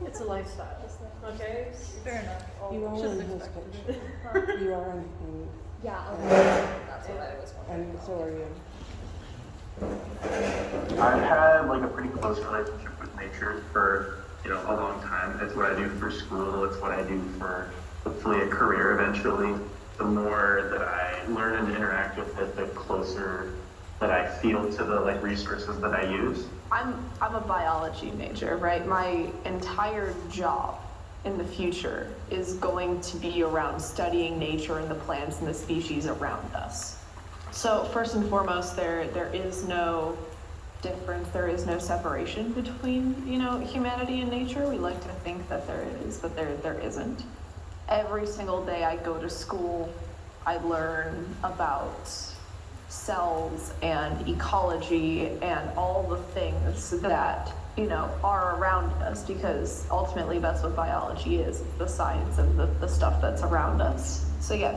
It's a lifestyle, okay? Fair enough. You are Shouldn't in his expect it. picture. You are in, Yeah, that's what I was wondering. and so are you. I've had like a pretty close relationship with nature for, a long time. It's what I do for school. It's what I do for hopefully a career eventually. The more that I learn and interact with it, the closer that I feel to the like resources that I use. I'm a biology major, right? My entire job in the future is going to be around studying nature and the plants and the species around us. So first and foremost, there is no difference, there is no separation between, humanity and nature. We like to think that there is, but there isn't. Every single day I go to school, I learn about cells and ecology and all the things that are around us, because ultimately that's what biology is, the science of the stuff that's around us. So yeah,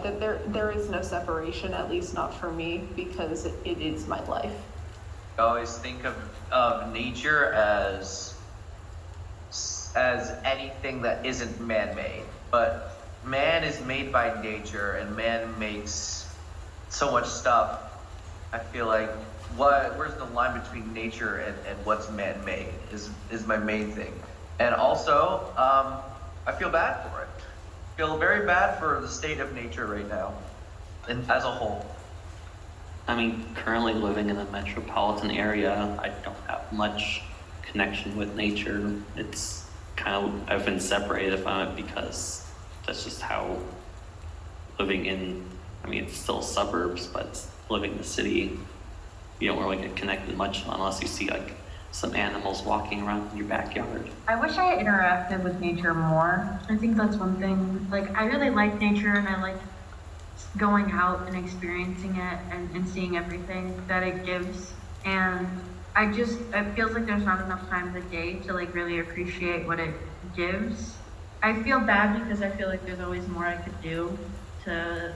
there is no separation, at least not for me, because it is my life. I always think of nature as anything that isn't man-made, but man is made by nature, and man makes so much stuff. I feel like where's the line between nature and what's man-made is my main thing. And also, I feel bad for it. I feel very bad for the state of nature right now, and as a whole. I mean, currently living in a metropolitan area, I don't have much connection with nature. It's I've been separated from it because that's just how living in, it's still suburbs, but living in the city, you don't really get connected much unless you see like some animals walking around in your backyard. I wish I interacted with nature more. I think that's one thing. Like, I really like nature, and I like going out and experiencing it and seeing everything that it gives. And it feels like there's not enough time in the day to like really appreciate what it gives. I feel bad because I feel like there's always more I could do to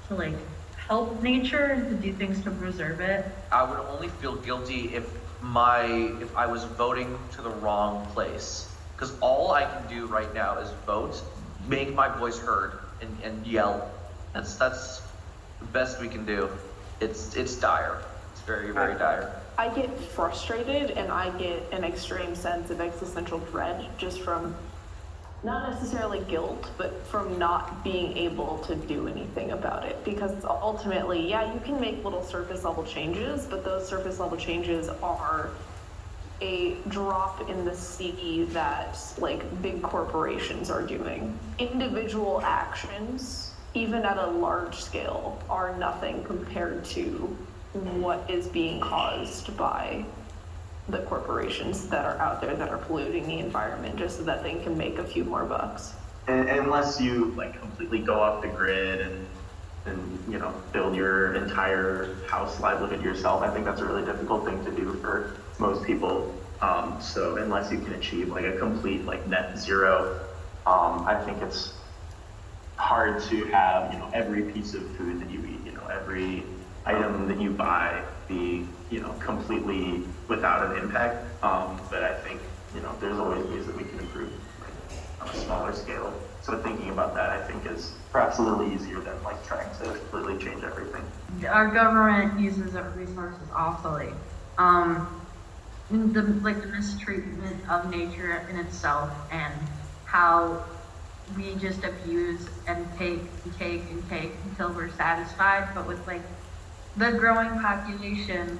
like help nature and to do things to preserve it. I would only feel guilty if I was voting to the wrong place, because all I can do right now is vote, make my voice heard, and yell. That's the best we can do. It's dire. It's very, very dire. I get frustrated, and I get an extreme sense of existential dread just from not necessarily guilt, but from not being able to do anything about it. Because ultimately, yeah, you can make little surface level changes, but those surface level changes are a drop in the sea that like big corporations are doing. Individual actions, even at a large scale, are nothing compared to what is being caused by the corporations that are out there that are polluting the environment just so that they can make a few more bucks. And unless you like completely go off the grid and build your entire house livelihood yourself, I think that's a really difficult thing to do for most people. So unless you can achieve like a complete like net zero, I think it's hard to have every piece of food that you eat, every item that you buy be completely without an impact. But I think there's always ways that we can improve on a smaller scale. So thinking about that, I think, is perhaps a little easier than like trying to completely change everything. Our government uses our resources awfully. The mistreatment of nature in itself, and how we just abuse and take and take and take until we're satisfied. But with like the growing population,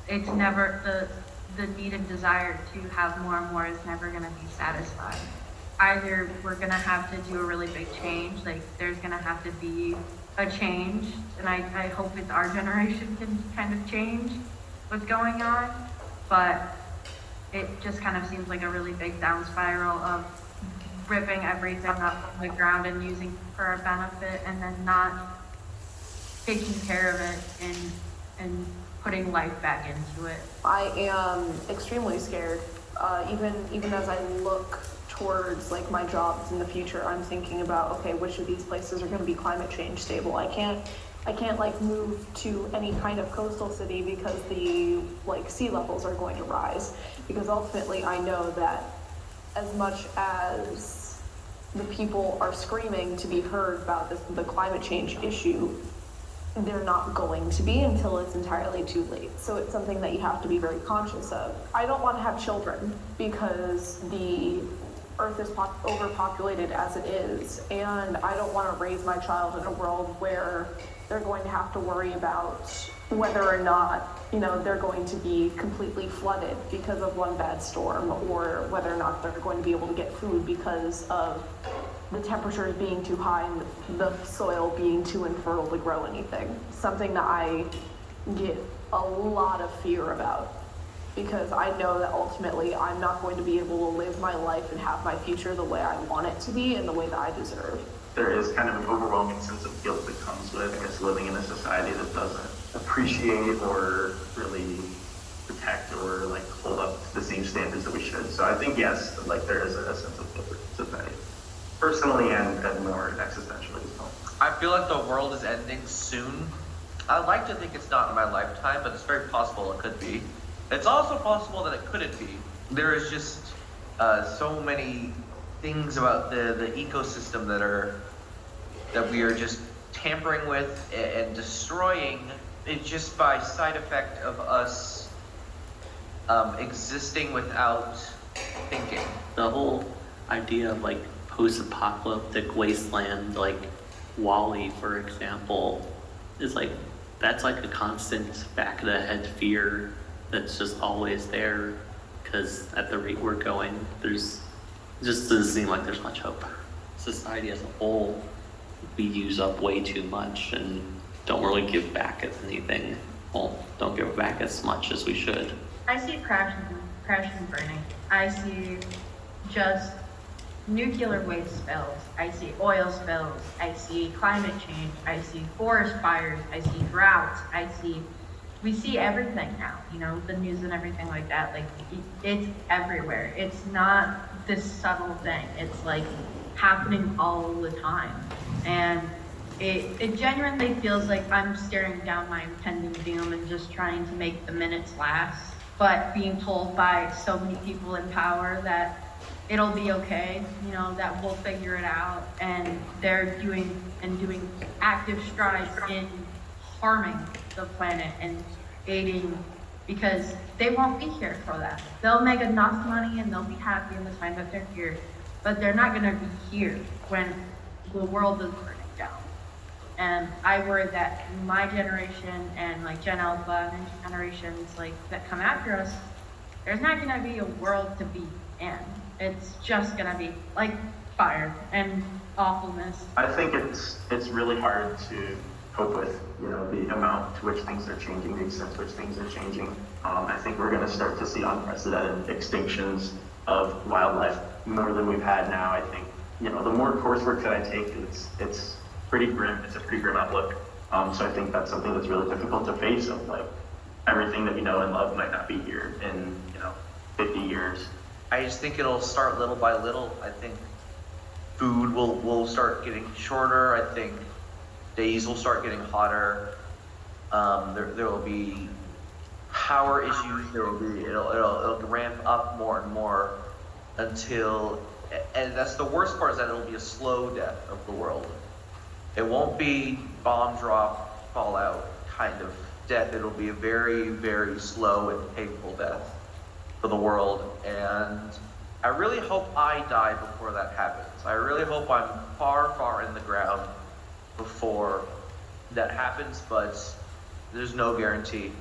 it's never the need and desire to have more and more is never going to be satisfied. Either we're going to have to do a really big change, like there's going to have to be a change, and I hope it's our generation can kind of change what's going on, but it just kind of seems like a really big down spiral of ripping everything up from the ground and using it for our benefit, and then not taking care of it and putting life back into it. I am extremely scared. Even as I look towards like my jobs in the future, I'm thinking about, okay, which of these places are going to be climate change stable? I can't like move to any kind of coastal city because the like sea levels are going to rise. Because ultimately I know that as much as the people are screaming to be heard about the climate change issue, they're not going to be until it's entirely too late. So it's something that you have to be very conscious of. I don't want to have children because the Earth is overpopulated as it is, and I don't want to raise my child in a world where they're going to have to worry about whether or not, you know, they're going to be completely flooded because of one bad storm, or whether or not they're going to be able to get food because of the temperatures being too high and the soil being too infertile to grow anything. Something that I get a lot of fear about, because I know that ultimately I'm not going to be able to live my life and have my future the way I want it to be and the way that I deserve. There is kind of an overwhelming sense of guilt that comes with, I guess, living in a society that doesn't appreciate or really protect or like hold up to the same standards that we should. So I think, yes, like there is a sense of guilt to that, personally and more existentially as well. I feel like the world is ending soon. I'd like to think it's not in my lifetime, but it's very possible it could be. It's also possible that it couldn't be. There is just so many things about the ecosystem that we are just tampering with and destroying it just by side effect of us existing without thinking. The whole idea of like post-apocalyptic wasteland, like Wall-E, for example, is like, that's like a constant back of the head fear that's just always there, because at the rate we're going, there's just doesn't seem like there's much hope. Society as a whole, we use up way too much and don't really give back at anything. Well, don't give back as much as we should. I see crashing and burning. I see just nuclear waste spills. I see oil spills. I see climate change. I see forest fires. I see droughts. We see everything now, you know, the news and everything like that. Like, it's everywhere. It's not this subtle thing. It's like happening all the time. And it genuinely feels like I'm staring down my impending doom and just trying to make the minutes last, but being told by so many people in power that it'll be okay, you know, that we'll figure it out. And they're doing active strides in harming the planet and aiding, because they won't be here for that. They'll make enough money and they'll be happy in the time that they're here, but they're not gonna be here when the world is burning down. And I worry that my generation and like Gen Alpha and generations like that come after us, there's not gonna be a world to be in. It's just gonna be like fire and awfulness. I think it's really hard to cope with, you know, the amount to which things are changing, the extent to which things are changing. I think we're going to start to see unprecedented extinctions of wildlife more than we've had now. I think, you know, the more coursework that I take, it's pretty grim. It's a pretty grim outlook. So I think that's something that's really difficult to face, of like everything that we know and love might not be here in, you know, 50 years. I just think it'll start little by little. I think food will start getting shorter. I think days will start getting hotter. There will be power issues. It'll ramp up more and more until, and that's the worst part, is that it'll be a slow death of the world. It won't be bomb drop, fallout kind of death. It'll be a very, very slow and painful death for the world. And I really hope I die before that happens. I really hope I'm far, far in the ground before that happens, but there's no guarantee.